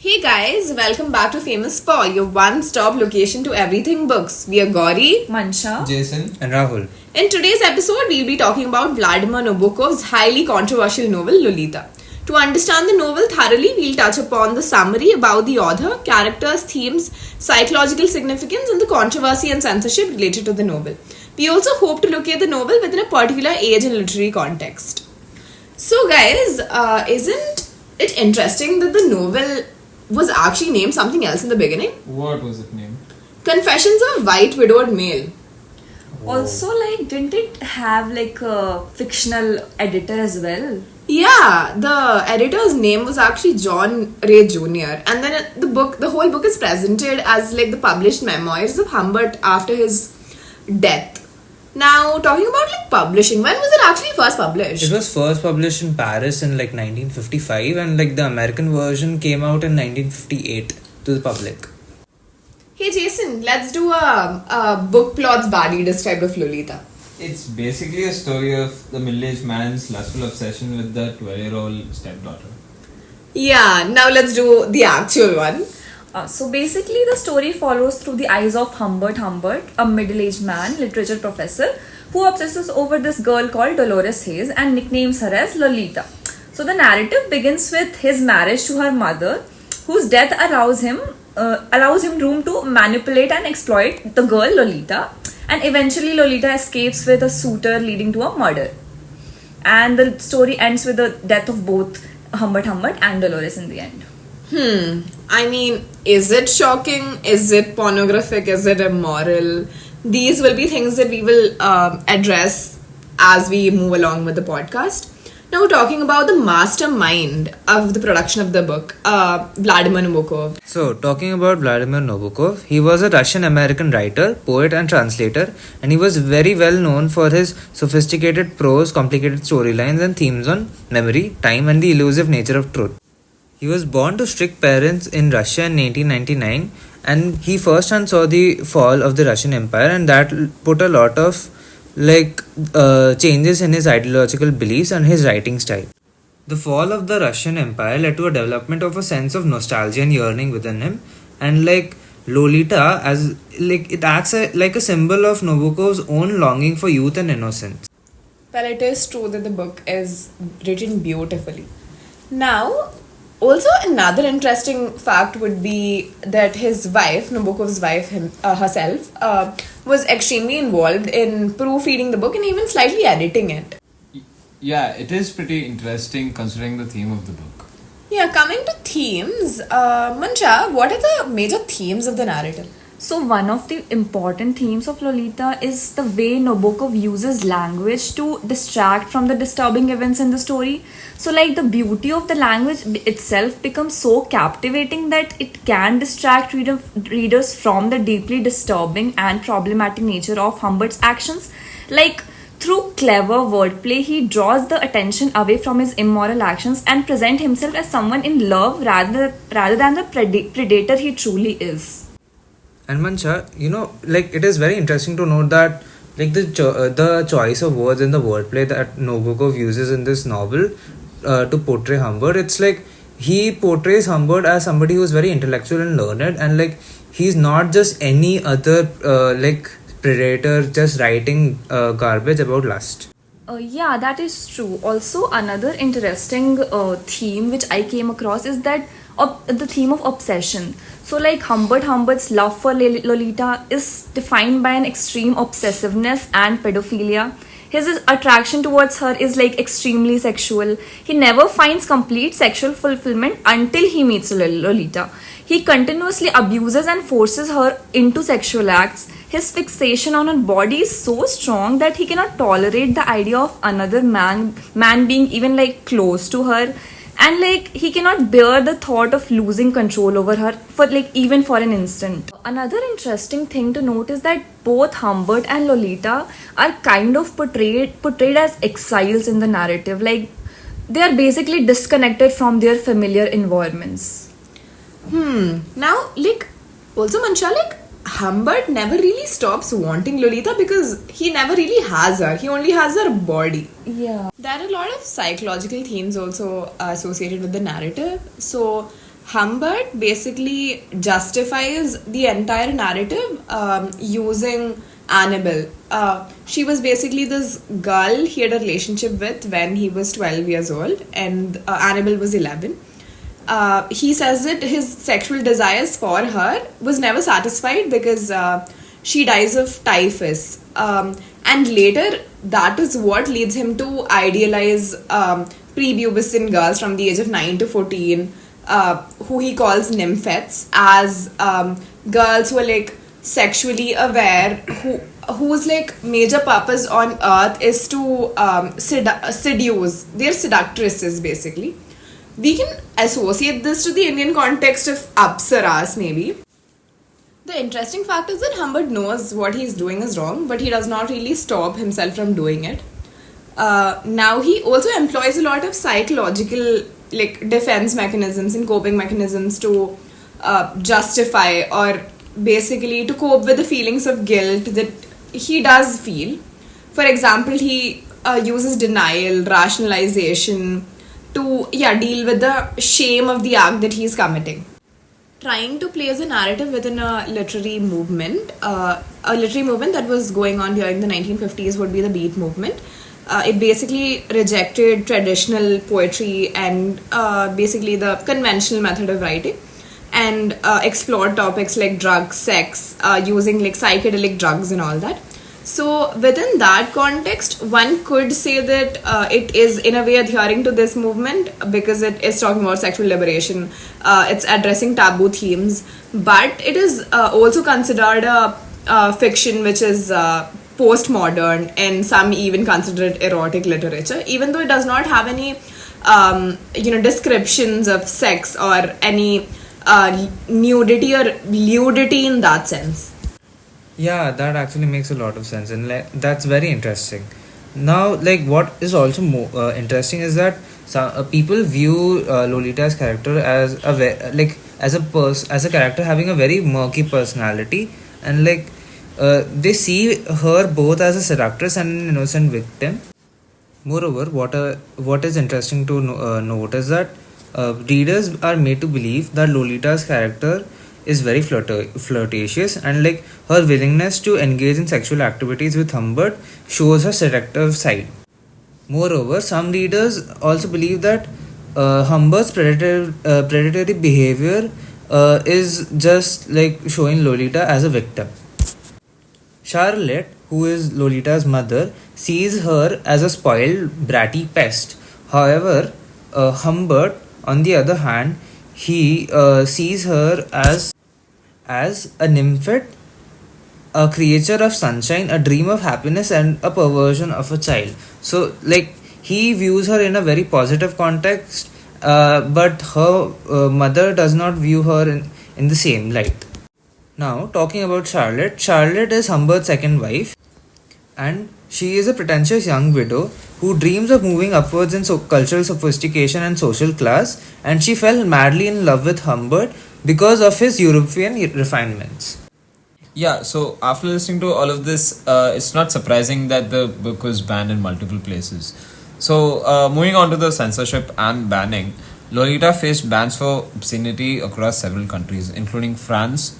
Hey guys, welcome back to Famous For, your one-stop location to everything books. We are Gauri, Mansha, Jason, and Rahul. In today's episode, we'll be talking about Vladimir Nabokov's highly controversial novel Lolita. To understand the novel thoroughly, we'll touch upon the summary about the author, characters, themes, psychological significance, and the controversy and censorship related to the novel. We also hope to locate the novel within a particular age and literary context. So guys, isn't it interesting that the novel was actually named something else in the beginning? what was it named? Confessions of a White Widowed Male. also didn't it have a fictional editor as well? Yeah, the editor's name was actually John Ray Jr. And then the whole book is presented as the published memoirs of Humbert after his death. Now, talking about publishing, when was it actually first published? It was first published in Paris in 1955, and the American version came out in 1958 to the public. Hey Jason, let's do a book plot's baddie described of Lolita. It's basically a story of the middle-aged man's lustful obsession with the 12-year-old stepdaughter. Yeah, now let's do the actual one. So basically the story follows through the eyes of Humbert, a middle-aged man, literature professor, who obsesses over this girl called Dolores Hayes and nicknames her as Lolita. So the narrative begins with his marriage to her mother, whose death allows him room to manipulate and exploit the girl Lolita, and eventually Lolita escapes with a suitor leading to a murder. And the story ends with the death of both Humbert and Dolores in the end. I mean, is it shocking? Is it pornographic? Is it immoral? These will be things that we will address as we move along with the podcast. Now, talking about the mastermind of the production of the book, Vladimir Nabokov. So, talking about Vladimir Nabokov, he was a Russian-American writer, poet and translator, and he was very well known for his sophisticated prose, complicated storylines and themes on memory, time and the elusive nature of truth. He was born to strict parents in Russia in 1899, and he firsthand saw the fall of the Russian Empire, and that put a lot of changes in his ideological beliefs and his writing style. The fall of the Russian Empire led to a development of a sense of nostalgia and yearning within him, and Lolita as it acts like a symbol of Nabokov's own longing for youth and innocence. Well, it is true that the book is written beautifully. Now, also another interesting fact would be that his wife, Nabokov's wife herself, was extremely involved in proofreading the book and even slightly editing it. Yeah, it is pretty interesting considering the theme of the book. Yeah, coming to themes, Mansha, what are the major themes of the narrative? So one of the important themes of Lolita is the way Nabokov uses language to distract from the disturbing events in the story. So the beauty of the language itself becomes so captivating that it can distract readers from the deeply disturbing and problematic nature of Humbert's actions. Through clever wordplay, he draws the attention away from his immoral actions and present himself as someone in love rather than the predator he truly is. And Mansha, it is very interesting to note that the choice of words and the wordplay that Nabokov uses in this novel to portray Humbert, it's he portrays Humbert as somebody who is very intellectual and learned, and he's not just any other predator just writing garbage about lust. Yeah, that is true. Also, another interesting theme which I came across is that the theme of obsession. So Humbert's love for Lolita is defined by an extreme obsessiveness and pedophilia. His attraction towards her is extremely sexual. He never finds complete sexual fulfillment until he meets Lolita. He continuously abuses and forces her into sexual acts. His fixation on her body is so strong that he cannot tolerate the idea of another man being even close to her. And he cannot bear the thought of losing control over her for even for an instant. Another interesting thing to note is that both Humbert and Lolita are kind of portrayed as exiles in the narrative. They are basically disconnected from their familiar environments. Now, also Mansha, Humbert never really stops wanting Lolita because he never really has her. He only has her body. Yeah. There are a lot of psychological themes also associated with the narrative. So, Humbert basically justifies the entire narrative using Annabelle. She was basically this girl he had a relationship with when he was 12 years old, and Annabelle was 11. He says that his sexual desires for her was never satisfied because she dies of typhus. And later, that is what leads him to idealize prepubescent girls from the age of 9 to 14, who he calls nymphets, as girls who are like sexually aware, whose like major purpose on earth is to seduce. They're seductresses basically. We can associate this to the Indian context of apsaras maybe. The interesting fact is that Humbert knows what he's doing is wrong, but he does not really stop himself from doing it. Now he also employs a lot of psychological like defense mechanisms and coping mechanisms to justify or basically to cope with the feelings of guilt that he does feel. For example, he uses denial, rationalization to deal with the shame of the act that he's committing. Trying to place a narrative within a literary movement that was going on during the 1950s would be the Beat movement. It basically rejected traditional poetry and basically the conventional method of writing, and explored topics like drugs, sex, using like psychedelic drugs and all that. So within that context, one could say that it is in a way adhering to this movement because it is talking about sexual liberation. It's addressing taboo themes, but it is also considered a fiction which is postmodern, and some even consider it erotic literature, even though it does not have any descriptions of sex or any nudity or ludity in that sense. Yeah, that actually makes a lot of sense, and like, that's very interesting. Now, like, what is also more interesting is that some people view Lolita's character as as a character having a very murky personality, and like they see her both as a seductress and an innocent victim. Moreover, what is interesting to note is that readers are made to believe that Lolita's character is very flirtatious, and like her willingness to engage in sexual activities with Humbert shows her seductive side. Moreover, some readers also believe that Humbert's predatory behavior is just like showing Lolita as a victim. Charlotte, who is Lolita's mother, sees her as a spoiled, bratty pest. However, Humbert, on the other hand, he sees her as a nymphet, a creature of sunshine, a dream of happiness, and a perversion of a child. So, like, he views her in a very positive context, but her mother does not view her in the same light. Now, talking about Charlotte, Charlotte is Humbert's second wife, and she is a pretentious young widow who dreams of moving upwards in cultural sophistication and social class, and she fell madly in love with Humbert because of his European refinements. Yeah, so after listening to all of this, it's not surprising that the book was banned in multiple places. So, moving on to the censorship and banning, Lolita faced bans for obscenity across several countries, including France,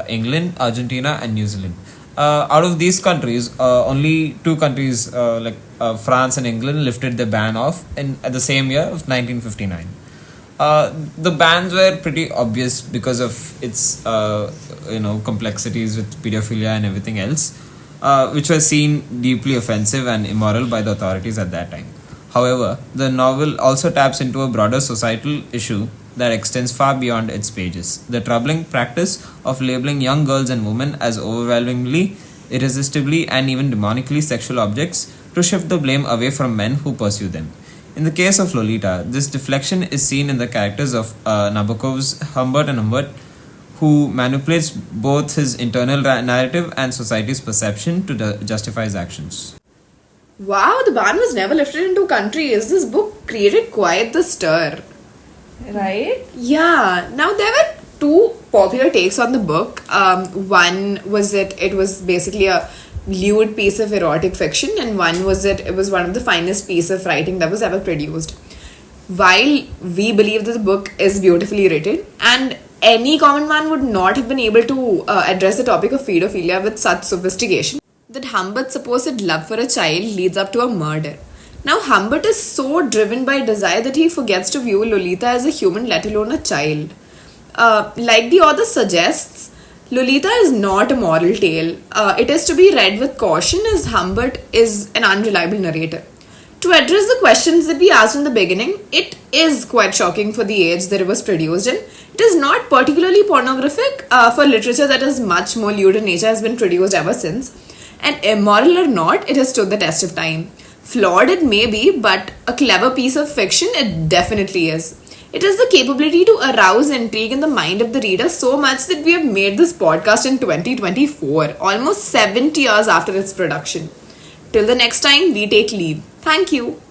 England, Argentina, and New Zealand. Out of these countries, only two countries like France and England lifted the ban off at the same year of 1959. The bans were pretty obvious because of its complexities with pedophilia and everything else, which were seen deeply offensive and immoral by the authorities at that time. However, the novel also taps into a broader societal issue that extends far beyond its pages: the troubling practice of labeling young girls and women as overwhelmingly, irresistibly, and even demonically sexual objects to shift the blame away from men who pursue them. In the case of Lolita, this deflection is seen in the characters of Nabokov's Humbert and Humbert, who manipulates both his internal narrative and society's perception to justify his actions. Wow, the ban was never lifted in two countries. This book created quite the stir. Right? Yeah. Now, there were two popular takes on the book. One was that it was basically a lewd piece of erotic fiction, and one was that it was one of the finest pieces of writing that was ever produced. While we believe that the book is beautifully written, and any common man would not have been able to address the topic of pedophilia with such sophistication, that Humbert's supposed love for a child leads up to a murder. Now, Humbert is so driven by desire that he forgets to view Lolita as a human, let alone a child. Like the author suggests, Lolita is not a moral tale. It is to be read with caution, as Humbert is an unreliable narrator. To address the questions that we asked in the beginning, it is quite shocking for the age that it was produced in. It is not particularly pornographic for literature that is much more lewd in nature has been produced ever since. And immoral or not, it has stood the test of time. Flawed it may be, but a clever piece of fiction it definitely is. It has the capability to arouse intrigue in the mind of the reader so much that we have made this podcast in 2024, almost 70 years after its production. Till the next time, we take leave. Thank you.